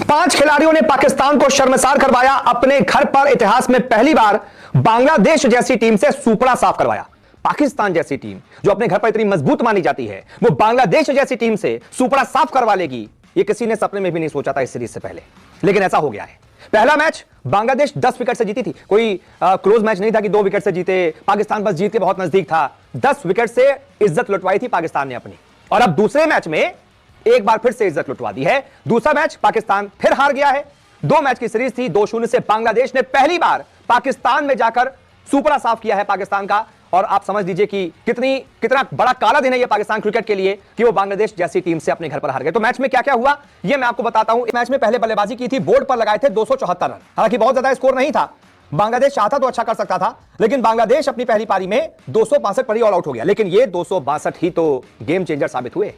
5 खिलाड़ियों ने पाकिस्तान को शर्मसार करवाया। अपने घर पर इतिहास में पहली बार बांग्लादेश जैसी टीम से सुपड़ा साफ करवाया। पाकिस्तान जैसी टीम जो अपने घर पर इतनी मजबूत मानी जाती है, वो बांग्लादेश जैसी टीम से सुपड़ा साफ करवा लेगी, ये किसी ने सपने में भी नहीं सोचा था इस सीरीज से पहले, लेकिन ऐसा हो गया है। पहला मैच बांग्लादेश 10 विकेट से जीती थी। कोई क्लोज मैच नहीं था कि 2 विकेट से जीते। पाकिस्तान बस जीत के बहुत नजदीक था। 10 विकेट से इज्जत लुटवाई थी पाकिस्तान ने अपनी, और अब दूसरे मैच में एक बार फिर से इज्जत लुटवा दी है। दूसरा मैच पाकिस्तान फिर हार गया है। 2 मैच की सीरीज थी, 2-0 से बांग्लादेश ने पहली बार पाकिस्तान में जाकर सुपड़ा साफ किया है पाकिस्तान का। और आप समझ लीजिए कि कितना बड़ा काला दिन है ये पाकिस्तान क्रिकेट के लिए कि वो बांग्लादेश जैसी टीम से अपने घर पर हार गए। तो मैच में क्या क्या हुआ ये मैं आपको बताता हूं। इस मैच में पहले बल्लेबाजी की थी, बोर्ड पर लगाए थे 274 रन। हालांकि बहुत ज्यादा स्कोर नहीं था, बांग्लादेश चाहता तो अच्छा कर सकता था, लेकिन बांग्लादेश अपनी पहली पारी में 262 पर ही ऑल आउट हो गया। लेकिन ये 262 ही तो गेम चेंजर साबित हुए।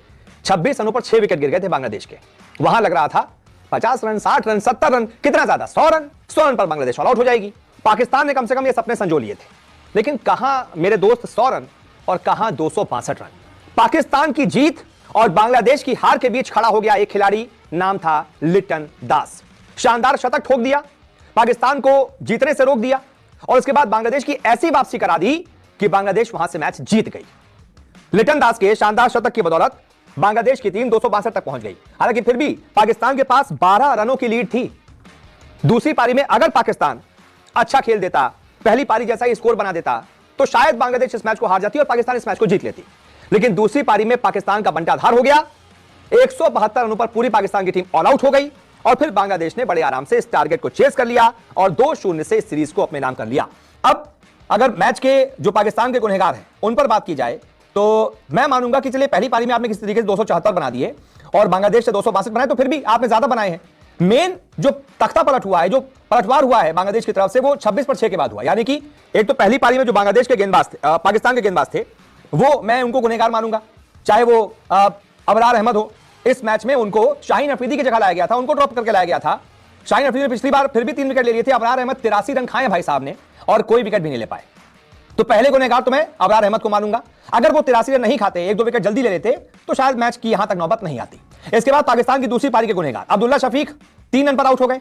26 रनों पर 6 विकेट गिर गए थे बांग्लादेश के। वहां लग रहा था 50 रन, 60 रन, 70 रन, कितना ज्यादा, 100 रन पर बांग्लादेश ऑल आउट हो जाएगी। पाकिस्तान ने कम से कम ये सपने संजो लिए थे, लेकिन कहां मेरे दोस्त 100 रन और कहां 262 रन। पाकिस्तान की जीत और बांग्लादेश की हार के बीच खड़ा हो गया एक खिलाड़ी, नाम था लिटन दास। शानदार शतक ठोक दिया, पाकिस्तान को जीतने से रोक दिया, और उसके बाद बांग्लादेश की ऐसी वापसी करा दी कि बांग्लादेश वहां से मैच जीत गई। लिटन दास के शानदार शतक की बदौलत बांग्लादेश की टीम 262 तक पहुंच गई। हालांकि फिर भी पाकिस्तान के पास 12 रनों की लीड थी। दूसरी पारी में अगर पाकिस्तान अच्छा खेल देता, पहली पारी जैसा ही स्कोर बना देता, तो शायद बांग्लादेश इस मैच को हार जाती और पाकिस्तान इस मैच को जीत लेती। लेकिन दूसरी पारी में पाकिस्तान का बंटाधार हो गया। 172 रनों पर पूरी पाकिस्तान की टीम ऑल आउट हो गई, और फिर बांग्लादेश ने बड़े आराम से इस टारगेट को चेस कर लिया और 2-0 से इस सीरीज को अपने नाम कर लिया। अब अगर मैच के जो पाकिस्तान के गुनहगार हैं उन पर बात की जाए, तो मैं मानूंगा कि चलिए पहली पारी में आपने किसी तरीके से 274 बना दिए और बांग्लादेश से 262 बनाए, तो फिर भी आपने ज्यादा बनाए हैं। मेन जो तख्ता पलट हुआ है, जो पलटवार हुआ है बांग्लादेश की तरफ से, वो 26 पर 6 के बाद हुआ। यानी कि एक तो पहली पारी में जो बांग्लादेश के गेंदबाज थे, पाकिस्तान के गेंदबाज थे, वो मैं उनको गुनहगार मानूंगा। चाहे वो अबरार अहमद हो, इस मैच में उनको शाहीन अफरीदी की जगह लाया गया था, उनको ड्रॉप करके लाया गया था। शाहीन अफरीदी ने पिछली बार फिर भी 3 विकेट ले लिए थे। अबरार अहमद 83 रन खाए भाई साहब ने, और कोई विकेट भी नहीं ले पाए। तो पहले गुनहगार तो मैं अबरार अहमद को मानूंगा। अगर वो 83 रन नहीं खाते, 1-2 विकेट जल्दी ले लेते, तो शायद मैच की यहां तक नौबत नहीं आती। इसके बाद पाकिस्तान की दूसरी पारी के गुनहगार अब्दुल्ला शफीक 3 रन पर आउट हो गए,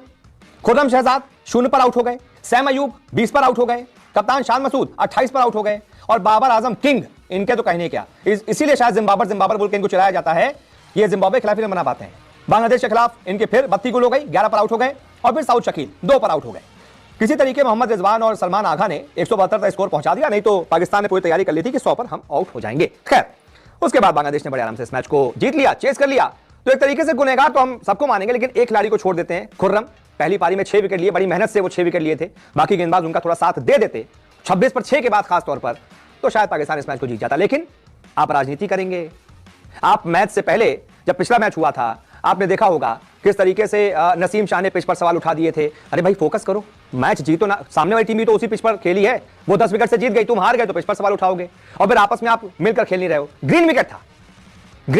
खुर्रम शहजाद 0 पर आउट हो गए, सैम अयूब 20 पर आउट हो गए, कप्तान शान मसूद 28 पर आउट हो गए, और बाबर आजम किंग, इनके तो कहने क्या, इसीलिए शायद जिम्बाब्वे बोल के इनको चलाया जाता है। ये जिम्बाब्वे के खिलाफ ही बना पाते हैं। बांग्लादेश के खिलाफ इनके फिर 32 गोल हो गई, 11 पर आउट हो गए, और फिर साउथ शकील 2 पर आउट हो गए। किसी तरीके मोहम्मद रिजवान और सलमान आगा ने 172 तक स्कोर पहुंचा दिया, नहीं तो पाकिस्तान ने पूरी तैयारी कर ली थी कि 100 पर हम आउट हो जाएंगे। खैर, उसके बाद बांग्लादेश ने बड़े आराम से इस मैच को जीत लिया, चेस कर लिया। तो एक तरीके से गुनहगार तो हम सबको मानेंगे, लेकिन एक खिलाड़ी को छोड़ देते हैं, खुर्रम। पहली पारी में 6 विकेट लिए, बड़ी मेहनत से वो 6 विकेट लिए थे। बाकी गेंदबाज उनका थोड़ा साथ दे देते 26 पर 6 के बाद खासतौर पर, तो शायद पाकिस्तान इस मैच को जीत जाता। लेकिन आप राजनीति करेंगे। आप मैच से पहले जब पिछला मैच हुआ था, आपने देखा होगा किस तरीके से नसीम शाह ने पिच पर सवाल उठा दिए थे। अरे भाई फोकस करो, मैच जीतो ना, सामने वाली टीम भी तो उसी पिच पर खेली है, वो 10 विकेट से जीत गई, तुम हार गए तो पिच पर सवाल उठाओगे, और फिर आपस में आप मिलकर खेल नहीं रहे हो। ग्रीन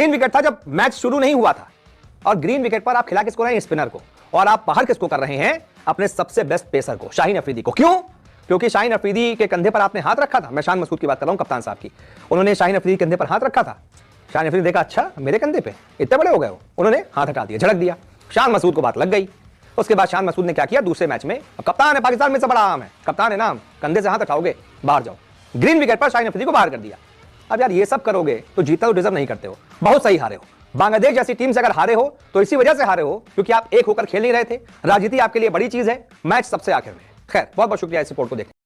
विकेट था जब मैच शुरू नहीं हुआ था, और ग्रीन विकेट पर आप खिला किसको रहे हैं, स्पिनर को, और आप बाहर किसको कर रहे हैं, अपने सबसे बेस्ट पेसर को, शाहीन अफरीदी को। क्यों? क्योंकि शाहीन अफरीदी के कंधे पर आपने हाथ रखा था। मैं शान मसूद की बात कर रहा हूं, कप्तान साहब की। उन्होंने शाहीन अफरीदी के कंधे पर हाथ रखा था। शाहीन अफरीदी देखा, अच्छा मेरे कंधे पे इतने बड़े हो गए हो, उन्होंने हाथ हटा दिया, झड़क दिया। शान मसूद को बात लग गई। उसके बाद शान मसूद ने क्या किया, दूसरे मैच में, कप्तान है पाकिस्तान में से बड़ा आम है, कप्तान है ना, कंधे से हाथ हटाओगे बाहर जाओ, ग्रीन विकेट पर शाहीन अफरीदी को बाहर कर दिया। अब यार ये सब करोगे तो जीता तो डिजर्व नहीं करते हो, बहुत सही हारे हो। बांग्लादेश जैसी टीम से अगर हारे हो तो इसी वजह से हारे हो क्योंकि आप एक होकर खेल नहीं रहे थे। राजनीति आपके लिए बड़ी चीज है, मैच सबसे आखिर में। खैर, बहुत बहुत शुक्रिया इस रिपोर्ट को देखने।